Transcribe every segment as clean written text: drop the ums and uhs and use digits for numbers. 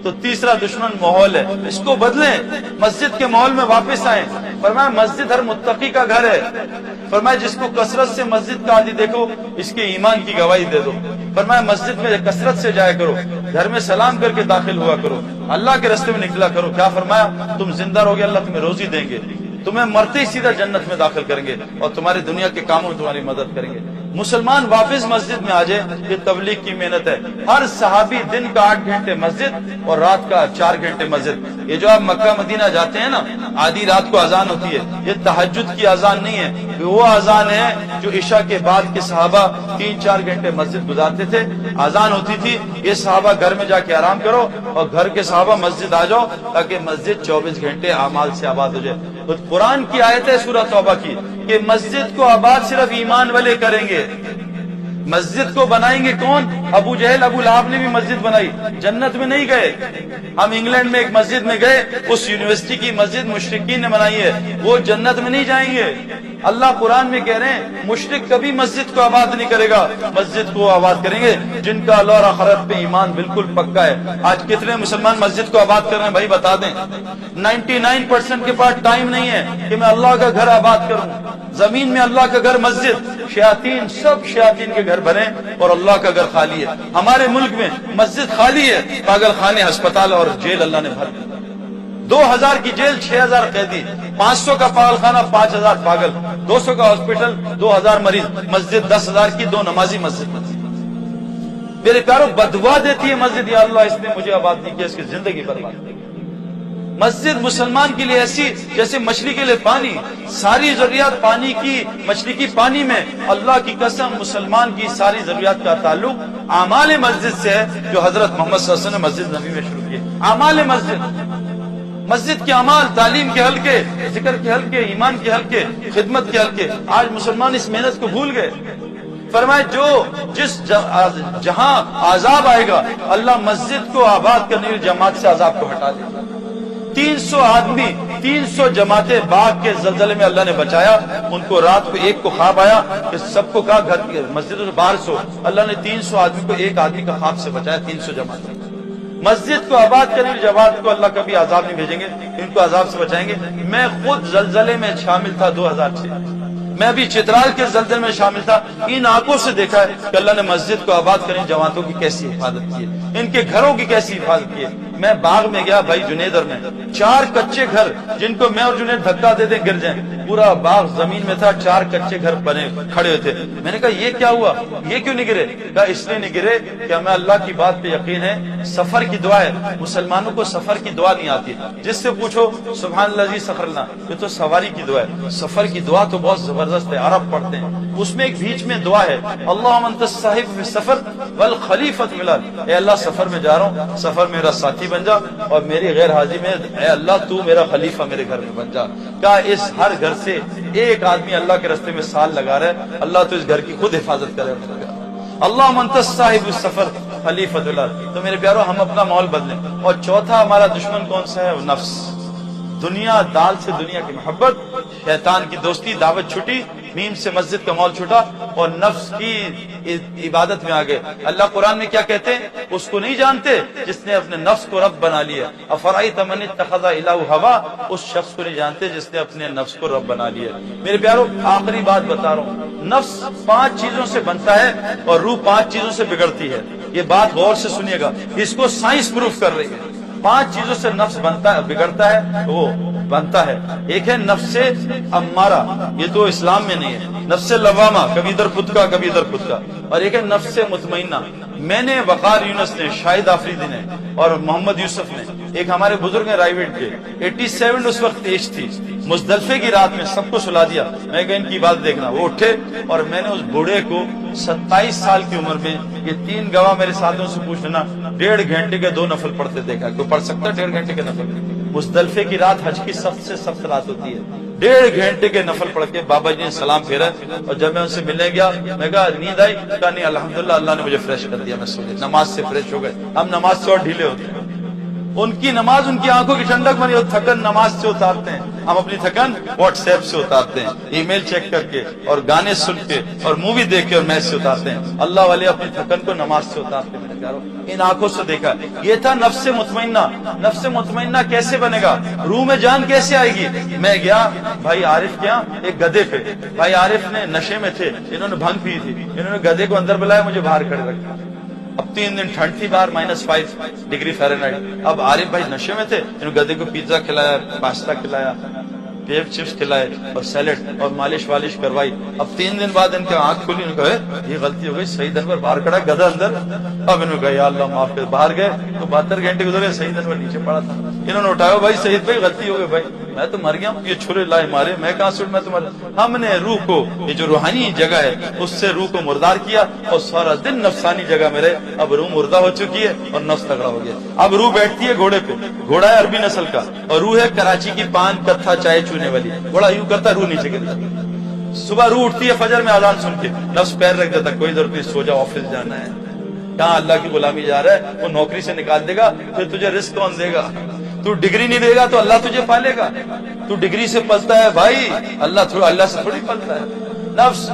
تو تیسرا دشمن ماحول ہے، اس کو بدلیں، مسجد کے ماحول میں واپس آئیں۔ فرمایا مسجد ہر متقی کا گھر ہے، فرمایا جس کو کثرت سے مسجد کا عادی دیکھو اس کے ایمان کی گواہی دے دو۔ فرمایا مسجد میں کثرت سے جایا کرو، گھر میں سلام کر کے داخل ہوا کرو، اللہ کے راستے میں نکلا کرو۔ کیا فرمایا؟ تم زندہ رہو گے اللہ تمہیں روزی دیں گے، تمہیں مرتے ہی سیدھا جنت میں داخل کریں گے اور تمہاری دنیا کے کاموں میں تمہاری مدد کریں گے۔ مسلمان واپس مسجد میں آ جائے، یہ تبلیغ کی محنت ہے۔ ہر صحابی دن کا 8 گھنٹے مسجد اور رات کا 4 گھنٹے مسجد۔ یہ جو آپ مکہ مدینہ جاتے ہیں نا، آدھی رات کو اذان ہوتی ہے، یہ تہجد کی اذان نہیں ہے، وہ اذان ہے جو عشاء کے بعد کے صحابہ 3-4 گھنٹے مسجد گزارتے تھے۔ اذان ہوتی تھی، یہ صحابہ گھر میں جا کے آرام کرو اور گھر کے صحابہ مسجد آ جاؤ تاکہ مسجد 24 گھنٹے اعمال سے آباد ہو جائے۔ تو قرآن کی آیت ہے سورہ توبہ کی کہ مسجد کو آباد صرف ایمان والے کریں گے۔ مسجد کو بنائیں گے کون؟ ابو جہل ابو لہب نے بھی مسجد بنائی، جنت میں نہیں گئے۔ ہم انگلینڈ میں ایک مسجد میں گئے، اس یونیورسٹی کی مسجد مشرکین نے بنائی ہے، وہ جنت میں نہیں جائیں گے۔ اللہ قرآن میں کہہ رہے ہیں مشرک کبھی مسجد کو آباد نہیں کرے گا، مسجد کو آباد کریں گے جن کا اللہ اور آخرت پہ ایمان بالکل پکا ہے۔ آج کتنے مسلمان مسجد کو آباد کر رہے ہیں بھائی بتا دیں؟ 99% کے پاس ٹائم نہیں ہے کہ میں اللہ کا گھر آباد کروں۔ زمین میں اللہ کا گھر مسجد، شیاطین سب شیاطین کے گھر بنے اور اللہ کا گھر خالی ہے۔ ہمارے ملک میں مسجد خالی ہے، پاگل خانے، ہسپتال اور جیل اللہ نے بھر دی۔ 2000 کی جیل 6000 قیدی، 500 کا پاگل خانہ 5000 پاگل، 200 کا ہاسپٹل 2000 مریض، مسجد 10,000 کی 2 نمازی مسجد۔ میرے پیاروں بدوا دیتی ہے مسجد، یا اللہ اس نے مجھے آباد نہیں کیا، اس کی زندگی برباد۔ مسجد مسلمان کے لیے ایسی جیسے مچھلی کے لیے پانی، ساری ضروریات پانی کی، مچھلی کی پانی میں۔ اللہ کی قسم مسلمان کی ساری ضروریات کا تعلق اعمال مسجد سے ہے جو حضرت محمد صلی اللہ علیہ وسلم نے مسجد نبی میں شروع کیے۔ اعمال مسجد، مسجد کے اعمال، تعلیم کے حلقے، ذکر کے حلقے، ایمان کے حلقے، خدمت کے حلقے۔ آج مسلمان اس محنت کو بھول گئے۔ فرمائے جہاں عذاب آئے گا اللہ مسجد کو آباد کرنے کی جماعت سے عذاب کو ہٹا دے۔ 300 آدمی، 300 جماعتیں باغ کے زلزلے میں اللہ نے بچایا۔ ان کو رات کو ایک کو خواب آیا کہ سب کو کہا گھر مسجد سے باہر سو، اللہ نے 300 آدمی کو ایک آدمی کا خواب سے بچایا۔ 300 جماعتیں مسجد کو آباد کرنے کی جماعت کو اللہ کبھی عذاب نہیں بھیجیں گے، ان کو عذاب سے بچائیں گے۔ میں خود زلزلے میں شامل تھا 2006، میں بھی چترال کے زلزلے میں شامل تھا۔ ان آنکھوں سے دیکھا ہے کہ اللہ نے مسجد کو آباد کرنے جماعتوں کی کیسی حفاظت کی ہے، ان کے گھروں کی کیسی حفاظت کی ہے۔ میں باغ میں گیا بھائی جنیدر میں، 4 کچے گھر جن کو میں اور جنید دھکا دے دیں گر جائیں، پورا باغ زمین میں تھا، 4 کچے گھر بنے کھڑے ہوئے تھے۔ میں نے کہا یہ کیا ہوا، یہ کیوں نہیں گرے؟ کہا اس لیے نہیں گرے کہ ہمیں اللہ کی بات پہ یقین ہے، سفر کی دعا ہے۔ مسلمانوں کو سفر کی دعا نہیں آتی، جس سے پوچھو سبحان اللہ جی سفر اللہ، یہ تو سواری کی دعا ہے۔ سفر کی دعا تو بہت زبردست ہے، عرب پڑھتے ہیں، اس میں ایک بیچ میں دعا ہے، اللہم انت الصاحب فی السفر والخلیفۃ فی الارض، اے اللہ سفر میں جا رہا ہوں، سفر میرا ساتھی بن جا، اور میری غیر حاضری میں اے اللہ تو میرا خلیفہ میرے گھر میں بن جا۔ کہا اس ہر گھر سے ایک آدمی اللہ کے راستے میں سال لگا رہا ہے، اللہ تو اس گھر کی خود حفاظت کرے۔ اللہم انت الصاحب السفر خلیفۃ الارض۔ تو میرے پیارو ہم اپنا ماحول بدلیں۔ اور چوتھا ہمارا دشمن کون سا ہے؟ وہ نفس، دنیا، دال سے دنیا کی محبت، شیطان کی دوستی، دعوت چھٹی، نیم سے مسجد کا ماحول چھوٹا اور نفس کی عبادت میں آگے۔ اللہ قرآن میں کیا کہتے ہیں؟ اس کو نہیں جانتے جس نے اپنے نفس کو رب بنا لیا۔ افرأیت من اتخذ الہ ہوا، اس شخص کو نہیں جانتے جس نے اپنے نفس کو رب بنا لیا۔ میرے پیارو آخری بات بتا رہا ہوں، نفس 5 چیزوں سے بنتا ہے اور روح 5 چیزوں سے بگڑتی ہے۔ یہ بات غور سے سنیے گا، اس کو سائنس پروف کر رہی ہے۔ 5 چیزوں سے نفس بنتا ہے، بگڑتا ہے، وہ بنتا ہے۔ ایک ہے نفس امارہ، یہ تو اسلام میں نہیں ہے، نفس لوامہ، کبھی ادھر خود کا کبھی ادھر خود کا، اور ایک ہے نفس مطمئنہ۔ میں نے، وقار یونس نے، شاہد آفریدی نے اور محمد یوسف نے، ایک ہمارے بزرگ ہیں رائیویٹ کے، 87 اس وقت ایج تھی، مزدلفے کی رات میں سب کو سلا دیا۔ میں کہا ان کی بات دیکھنا، وہ اٹھے اور میں نے اس بوڑھے کو 27 سال کی عمر میں، یہ 3 گواہ میرے ساتھیوں سے پوچھ لینا، 1.5 گھنٹے کے 2 نفل پڑھتے دیکھا۔ کوئی پڑھ سکتا ہے 1.5 گھنٹے کے نفل؟ مزدلفے کی رات حج کی سب سے سخت رات ہوتی ہے، 1.5 گھنٹے کے نفل پڑھ کے بابا جی نے سلام پھیرا۔ اور جب میں ان سے ملنے گیا میں کہا نیند آئی؟ کہا نہیں الحمدللہ اللہ نے مجھے فریش کر دیا، میں سو گیا، نماز سے فریش ہو گئے۔ ہم نماز سے اور ڈھیلے ہوتے ہیں، ان کی نماز ان کی آنکھوں کی ٹھنڈک بنی اور تھکن نماز سے اتارتے ہیں۔ ہم اپنی تھکن واٹس ایپ سے اتارتے ہیں، ای میل چیک کر کے اور گانے سن کے اور مووی دیکھ کے اور میچ سے اتارتے ہیں۔ اللہ والے اپنی تھکن کو نماز سے اتارتے ہیں۔ میرے پیارو، ان آنکھوں سے دیکھا، یہ تھا نفس مطمئنہ۔ نفس مطمئنہ کیسے بنے گا؟ روح میں جان کیسے آئے گی؟ میں گیا بھائی عارف کیا ایک گدھے پہ، بھائی عارف نے نشے میں تھے، انہوں نے بھنگ پی تھی، انہوں نے گدھے کو اندر بلایا، مجھے باہر کھڑے رکھا۔ اب 3 دن ٹھنڈ تھی باہر -5 ڈگری فahrenheit۔ اب عارف بھائی نشے میں تھے، انہوں نے گدھے کو پیزا کھلایا، پاستا کھلایا، پیپ چپس کھلائے اور سیلڈ اور مالش والش کروائی۔ اب 3 دن بعد ان کے آنکھ کھلی، انہوں نے کہا یہ غلطی ہو گئی، سعید انور باہر کھڑا، گدھا اندر۔ اب انہوں نے کہا یا اللہ معاف کر، باہر گئے تو 72 گھنٹے گزرے، سعید انور نیچے پڑا تھا۔ انہوں نے اٹھایا، بھائی سعید بھائی غلطی ہو گئی، بھائی میں تو مر گیا ہوں، یہ چھرے لائے مارے، میں کہاں سے میں تمہارے۔ ہم نے روح کو، یہ جو روحانی جگہ ہے اس سے روح کو مردار کیا اور سارا دن نفسانی جگہ میں رہے۔ اب روح مردہ ہو چکی ہے اور نفس تگڑا ہو گیا۔ اب روح بیٹھتی ہے گھوڑے پہ، گھوڑا ہے عربی نسل کا، اور روح ہے کراچی کی پان کتھا چائے چونے والی۔ گھوڑا یوں کرتا، روح نیچے گرتا۔ صبح روح اٹھتی ہے فجر میں اذان سن کے، نفس پیر رکھ دیتا، کوئی ضرورت نہیں، سو جا، آفس جانا ہے۔ کہاں اللہ کی غلامی جا رہا ہے، وہ نوکری سے نکال دے گا، پھر تجھے رزق کون دے گا؟ تو ڈگری نہیں دے گا تو اللہ تجھے پالے گا؟ تو ڈگری سے پلتا ہے بھائی، اللہ سے تھوڑی پلتا ہے۔ نفس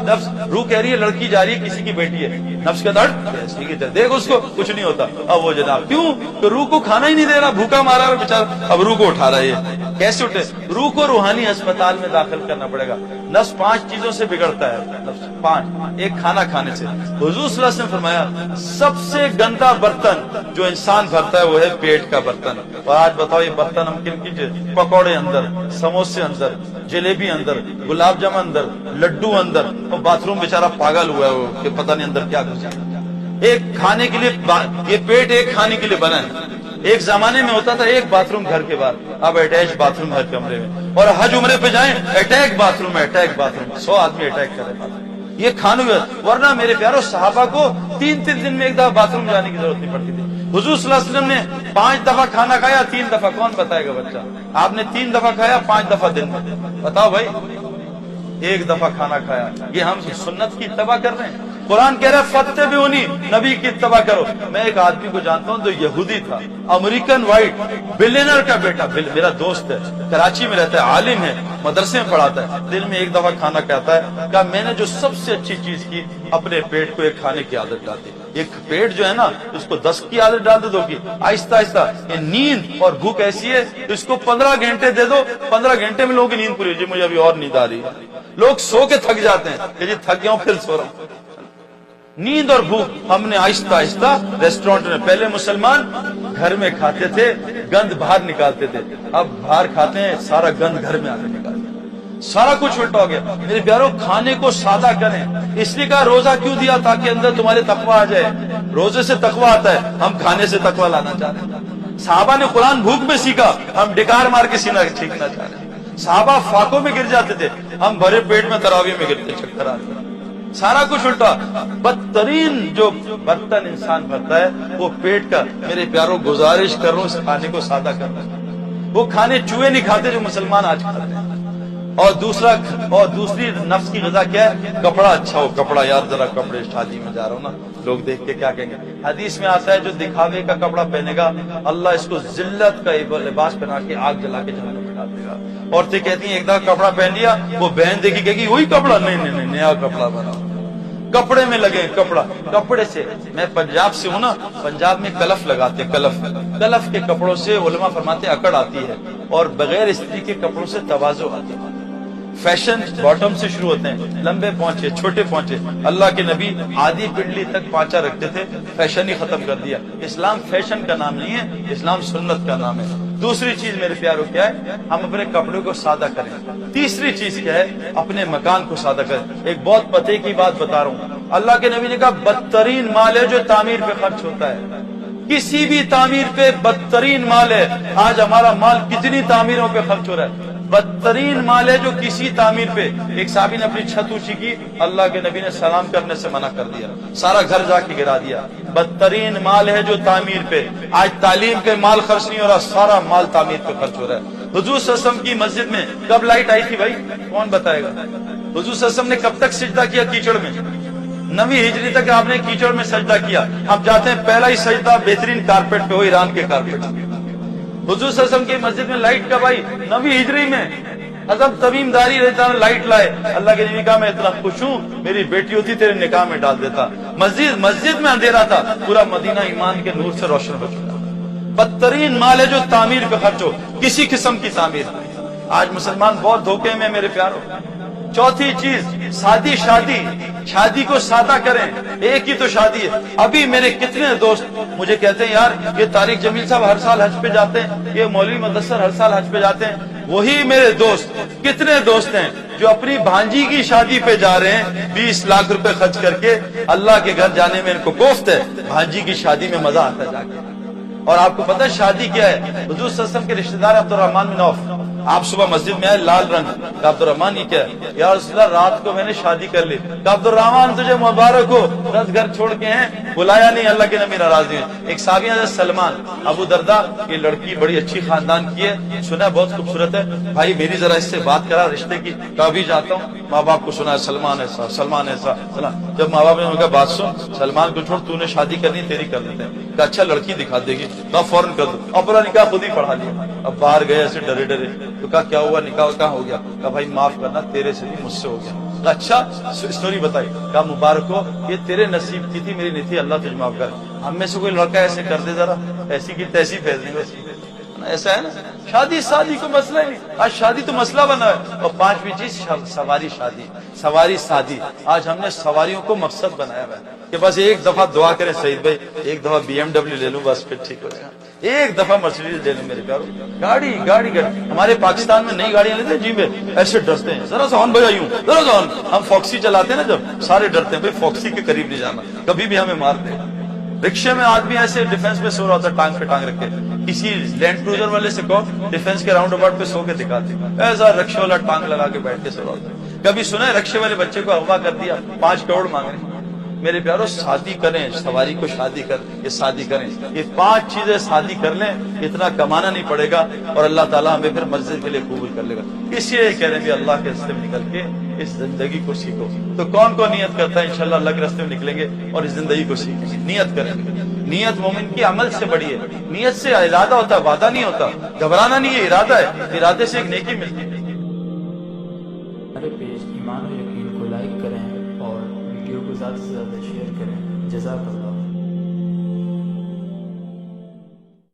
روح کہہ رہی ہے لڑکی جا رہی ہے، کسی کی بیٹی ہے، نفس کا درد دیکھ اس کو، کچھ نہیں ہوتا۔ اب وہ جناب کیوں کہ روح کو کھانا ہی نہیں دے رہا، بھوکا مارا ہے بیچارہ، اب روح کو اٹھا رہا ہے۔ کیسے اٹھے؟ روح کو روحانی اسپتال میں داخل کرنا پڑے گا۔ نفس 5 چیزوں سے بگڑتا ہے، نفس 5۔ ایک کھانا کھانے سے۔ حضور صلی اللہ علیہ وسلم نے فرمایا سب سے گندا برتن جو انسان بھرتا ہے وہ ہے پیٹ کا برتن۔ اور آج بتاؤ یہ برتن ہم کن کی؟ پکوڑے اندر، سموسے اندر، جلیبی اندر، گلاب جامن اندر، لڈو اندر، اور باتھ روم بیچارہ پاگل ہوا ہے وہ کہ پتہ نہیں اندر کیا گھسا۔ ایک کھانے کے لیے، یہ پیٹ ایک کھانے کے لیے بنا ہے۔ ایک زمانے میں ہوتا تھا ایک باتھ روم گھر کے باہر، اب اٹیچ باتھ روم ہر کمرے میں، اور حج عمرے پہ جائیں اٹیک باتھ روم ہے، اٹیک باتھ روم، 100 آدمی اٹیک کر رہے ہیں۔ یہ کھانوں کا، ورنہ میرے پیارو صحابہ کو 3 دن میں ایک دفعہ باتھ روم جانے کی ضرورت نہیں پڑتی تھی۔ حضور صلی اللہ علیہ وسلم نے 5 دفعہ کھانا کھایا، 3 دفعہ، کون بتائے گا بچہ؟ آپ نے 3 دفعہ کھایا، 5 دفعہ دن میں، بتاؤ بھائی، 1 دفعہ کھانا کھایا۔ یہ ہم سنت کی اتباع کر رہے ہیں۔ قرآن کہہ رہا ہے فاتبعونی، نبی کی اتباع کرو۔ میں ایک آدمی کو جانتا ہوں جو یہودی تھا، امریکن وائٹ، بلینر کا بیٹا، میرا دوست ہے، کراچی میں رہتا ہے، عالم ہے، مدرسے میں پڑھاتا ہے، دن میں 1 دفعہ کھانا کھاتا ہے۔ کہا میں نے جو سب سے اچھی چیز کی، اپنے پیٹ کو ایک کھانے کی عادت ڈال دی۔ ایک پیٹ جو ہے نا اس کو 10 کی عادت ڈال دو گی، آہستہ آہستہ۔ یہ نیند اور بھوک ایسی ہے اس کو 15 گھنٹے دے دو، 15 گھنٹے میں لوگوں کی نیند پوری ہو جی، مجھے ابھی اور نیند آ رہی ہے۔ لوگ سو کے تھک جاتے ہیں کہ جی تھک گیا ہوں پھر سو رہا ہوں۔ نیند اور بھوک ہم نے آہستہ آہستہ ریسٹورینٹ میں، پہلے مسلمان گھر میں کھاتے تھے، گند باہر نکالتے تھے، اب باہر کھاتے ہیں، سارا گند گھر میں آ کے نکالتے ہیں، سارا کچھ الٹا ہو گیا۔ میرے پیارو کھانے کو سادہ کریں، اس لیے کہا روزہ کیوں دیا؟ تاکہ اندر تمہارے تقویٰ آ جائے۔ روزے سے تقویٰ آتا ہے، ہم کھانے سے تقویٰ لانا چاہ رہے ہیں۔ صحابہ نے قرآن بھوک میں سیکھا، ہم ڈکار مار کے سینہ چھینکنا چاہ رہے ہیں۔ صحابہ فاقوں میں گر جاتے تھے، ہم بھرے پیٹ میں تراویح میں گرتے، چکر آتے۔ سارا کچھ الٹا۔ بدترین جو برتن انسان بھرتا ہے وہ پیٹ کا۔ میرے پیاروں گزارش کر رہا ہوں اس کھانے کو سادہ کرنا۔ وہ کھانے چوہے نہیں کھاتے جو مسلمان آج کھاتے ہیں۔ اور دوسری نفس کی غذا کیا ہے؟ کپڑا اچھا ہو، کپڑا، یار ذرا کپڑے، شادی میں جا رہا ہوں نا، لوگ دیکھ کے کیا کہیں گے؟ حدیث میں آتا ہے جو دکھاوے کا کپڑا پہنے گا اللہ اس کو ذلت کا لباس پہنا کے آگ جلا کے جہنم میں ڈال دے گا۔ عورتیں کہتی ہیں ایک دفعہ کپڑا پہن لیا، وہ بہن دیکھی کہے گی وہی کپڑا، نہیں نیا کپڑا بنا۔ کپڑے میں لگے کپڑا، کپڑے سے۔ میں پنجاب سے ہوں نا، پنجاب میں کلف لگاتے، کلف کے کپڑوں سے علماء فرماتے اکڑ آتی ہے، اور بغیر استری کے کپڑوں سے تواضع آتی ہے۔ فیشن باٹم سے شروع ہوتے ہیں، لمبے پہنچے، چھوٹے پہنچے۔ اللہ کے نبی آدھی پنڈلی تک پانچا رکھتے تھے، فیشن ہی ختم کر دیا۔ اسلام فیشن کا نام نہیں ہے، اسلام سنت کا نام ہے۔ دوسری چیز میرے پیاروں کیا ہے؟ ہم اپنے کپڑوں کو سادہ کریں۔ تیسری چیز کیا ہے؟ اپنے مکان کو سادہ کریں۔ ایک بہت پتے کی بات بتا رہا ہوں، اللہ کے نبی نے کہا بدترین مال ہے جو تعمیر پہ خرچ ہوتا ہے۔ کسی بھی تعمیر پہ بدترین مال ہے۔ آج ہمارا مال کتنی تعمیروں پہ خرچ ہو رہا ہے، بدترین مال ہے جو کسی تعمیر پہ۔ ایک صحابی نے اپنی چھت اونچی کی، اللہ کے نبی نے سلام کرنے سے منع کر دیا، سارا گھر جا کے گرا دیا۔ بدترین مال ہے جو تعمیر پہ۔ آج تعلیم پہ مال خرچ نہیں ہو رہا، سارا مال تعمیر پہ خرچ ہو رہا ہے۔ حضور صلی اللہ علیہ وسلم کی مسجد میں کب لائٹ آئی تھی بھائی؟ کون بتائے گا؟ حضور صلی اللہ علیہ وسلم نے کب تک سجدہ کیا کیچڑ میں؟ 9ویں ہجری تک آپ نے کیچڑ میں سجدہ کیا۔ ہم جاتے ہیں پہلا ہی سجدہ بہترین کارپیٹ پہ ہو، ایران کے کارپیٹ۔ حضور صلی اللہ علیہ وسلم کی مسجد میں لائٹ کب آئی؟ 9ویں ہجری میں۔ ازب تمیمداری رہتا لائٹ لائے، اللہ کے نبی کہا میں اتنا خوش ہوں میری بیٹی ہوتی تیرے نکاح میں ڈال دیتا۔ مسجد میں اندھیرا تھا، پورا مدینہ ایمان کے نور سے روشن ہو چکا۔ بدترین مال ہے جو تعمیر کا خرچ ہو، کسی قسم کی تعمیر۔ آج مسلمان بہت دھوکے میں میرے پیارو۔ چوتھی چیز، شادی کو سادہ کریں، ایک ہی تو شادی ہے۔ ابھی میرے کتنے دوست مجھے کہتے ہیں یار یہ طارق جمیل صاحب ہر سال حج پہ جاتے ہیں، یہ مولوی مدثر ہر سال حج پہ جاتے ہیں۔ وہی میرے دوست کتنے دوست ہیں جو اپنی بھانجی کی شادی پہ جا رہے ہیں 20 لاکھ روپے خرچ کر کے، اللہ کے گھر جانے میں ان کو کوفت ہے، بھانجی کی شادی میں مزہ آتا جا کے۔ اور آپ کو پتہ ہے شادی کیا ہے؟ حضور صلی اللہ علیہ وسلم کے رشتہ دار عبد الرحمن بن عوف، آپ صبح مسجد میں آئے لال رنگ کہ عبد الرحمن یہ کیا ہے؟ یا رسول اللہ رات کو میں نے شادی کر لی۔ کہ عبد الرحمن تجھے مبارک ہو، 10 گھر چھوڑ کے ہیں، بلایا نہیں، اللہ کے نبی ناراض ہوئے۔ ایک صحابی حضرت سلمان ابو دردہ، یہ لڑکی بڑی اچھی خاندان کی ہے، سنا بہت خوبصورت ہے، بھائی میری ذرا اس سے بات کرا رشتے کی۔ کبھی جاتا ہوں ماں باپ کو سنا ہے سلمان ایسا سلمان ایسا سلام۔ جب ماں باپ نے ان کا بات سن، سلمان کو چھوڑ تو نے شادی کرنی تیری کر لیتے ہیں۔ کہ اچھا لڑکی دکھا دے گی، کہا فوراً کر دو۔ اپنا نکاح خود ہی پڑھا لیا۔ اب باہر گئے ایسے ڈرے ڈرے، تو کہا کیا ہوا، نکاح کہاں ہو گیا؟ کہا بھائی معاف کرنا تیرے سے نہیں مجھ سے ہو گیا۔ کہا اچھا اسٹوری بتائی۔ کہا مبارک ہو، یہ تیرے نصیب کی تھی میری نہیں تھی، اللہ تجھے معاف کر۔ ہم میں سے کوئی لڑکا ایسے کر دے ذرا، ایسی کی تیسی پھیل دیں گے، ایسا ہے نا۔ شادی کو مسئلہ ہی نہیں، آج شادی تو مسئلہ بنا ہے۔ اور 5ویں چیز سواری شادی۔ آج ہم نے سواریوں کو مقصد بنایا ہوا ہے کہ بس ایک دفعہ دعا کریں سعید بھائی، ایک دفعہ BMW لے لوں بس پھر ٹھیک ہو جائے، ایک دفعہ مرسیڈیز لے لوں میرے پیارو۔ گاڑی ہمارے پاکستان میں نئی گاڑیاں لیتے ہیں جی میں ایسے ڈرتے ہیں، ذرا سا ہارن بجائیوں، ذرا سا ہارن۔ ہم فوکسی چلاتے ہیں نا جب، سارے ڈرتے ہیں بھائی فوکسی کے قریب نہیں جانا، کبھی بھی ہمیں مار دے۔ رکشے میں آدمی ایسے ڈیفنس میں سو رہا ہوتا ہے، ٹانگ پہ ٹانگ رکھ کے، کسی لینڈ کروزر والے سے کہو ڈیفنس کے راؤنڈ اباؤٹ پہ سو کے دکھاتے، ایسا رکشے والا ٹانگ لگا کے بیٹھ کے سو رہا ہوتا ہے۔ کبھی سنا ہے رکشے والے بچے کو اغوا کر دیا، 5 کروڑ مانگ رہے ہیں؟ میرے پیارو شادی کریں، سواری کو شادی کریں، یہ 5 چیزیں شادی کر لیں، اتنا کمانا نہیں پڑے گا، اور اللہ تعالیٰ ہمیں پھر مسجد کے لیے قبول کر لے گا۔ اس لیے کہہ رہے ہیں اللہ کے راستے میں نکل کے اس زندگی کو سیکھو۔ تو کون نیت کرتا ہے انشاءاللہ اللہ کے راستے میں نکلیں گے اور اس زندگی کو سیکھیں گے، نیت کریں گے۔ نیت مومن کی عمل سے بڑی ہے، نیت سے ارادہ ہوتا ہے، وعدہ نہیں ہوتا، گھبرانا نہیں ہے، ارادہ ہے، ارادے سے ایک نیکی ملتی ہے۔ ہمارے پیج ایمان و یقین کو لائک کریں اور ویڈیو کو زیادہ سے زیادہ شیئر کریں۔ جزاک اللہ۔